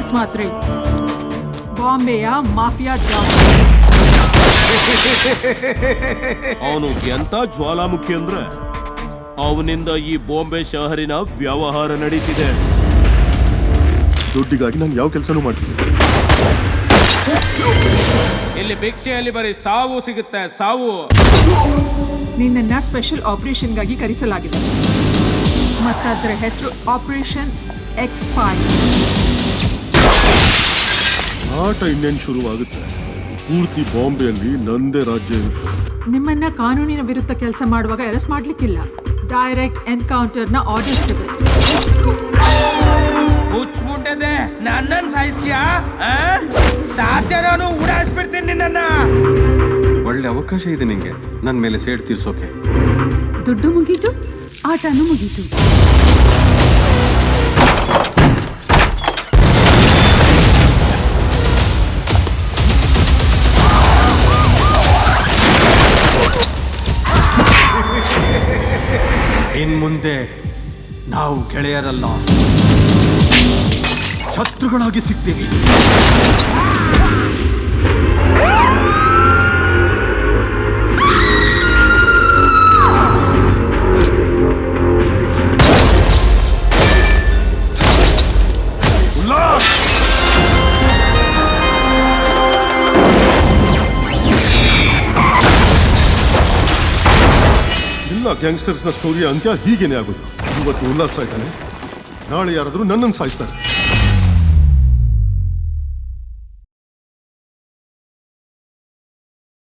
ಅಕಸ್ಮಾತ್ ರೀ ಬಾಂಬೆಯ mafia Don. ಅವನು ಎಂತ ಜ್ವಾಲಾಮುಖಿ ಅಂದ್ರೆ ಅವನಿಂದ ಈ ಬಾಂಬೆ ಶಹರಿನ ವ್ಯವಹಾರ ನಡೀತಿದೆ. ದುಡ್ಡಿಗಾಗಿ ನಾನು ಯಾವ ಕೆಲಸನೂ ಮಾಡ್ತೀನಿ. ಇಲ್ಲಿ ಭಿಕ್ಷೆಯಲ್ಲಿ ಬರೀ ಸಾವು ಸಿಗುತ್ತೆ, ಸಾವು. ನಿನ್ನನ್ನ ಸ್ಪೆಷಲ್ ಆಪರೇಷನ್ಗಾಗಿ ಕರೆಸಲಾಗಿದೆ ಮತ್ತದರ ಹೆಸರು ಆಪರೇಷನ್ X5. ಆಟ ಇನ್ನೇನು ಶುರುವಾಗುತ್ತೆ. ಪೂರ್ತಿ ಬಾಂಬೆಯಲ್ಲಿ ನಂದೇ ರಾಜ್ಯ ಇರುತ್ತೆ. ನಿಮ್ಮನ್ನ ಕಾನೂನಿನ ವಿರುದ್ಧ ಕೆಲಸ ಮಾಡುವಾಗ ಅರೆಸ್ಟ್ ಮಾಡ್ಲಿಕ್ಕಿಲ್ಲ. ಡೈರೆಕ್ಟ್ ಎನ್ಕೌಂಟರ್ನ ಆರ್ಡರ್ ಸಿಗುತ್ತೆ. ಹುಚ್ಚುಂಟದೆ ನನ್ನನ್ನು ಸಾಯಿಸ್ತೀಯಾ? ಸಾಧ್ಯ ನಾನು ಉಡಾಯಿಸ್ಬಿಡ್ತೀನಿ ನಿನ್ನನ್ನ. ಒಳ್ಳೆ ಅವಕಾಶ ಇದೆ ನಿಂಗೆ ನನ್ನ ಮೇಲೆ ಸೇಡ್ ತೀರ್ಸೋಕೆ. ದುಡ್ಡು ಮುಗೀತು, ಆಟನೂ ಮುಗೀತು. ಇನ್ ಮುಂದೆ ನಾವು ಗೆಳೆಯರಲ್ಲ, ಶತ್ರುಗಳಾಗಿ ಸಿಗ್ತೀವಿ. ಇಲ್ಲ, ಗ್ಯಾಂಗ್ಸ್ಟರ್ಸ್ನ ಸ್ಟೋರಿಯ ಅಂತ್ಯ ಹೀಗೇನೆ ಆಗೋದು. ಇವತ್ತು ಉಲ್ಲಾಸ ಇದ್ದಾನೆ, ನಾಳೆ ಯಾರಾದರೂ ನನ್ನನ್ನು ಸಾಯಿಸ್ತಾರೆ.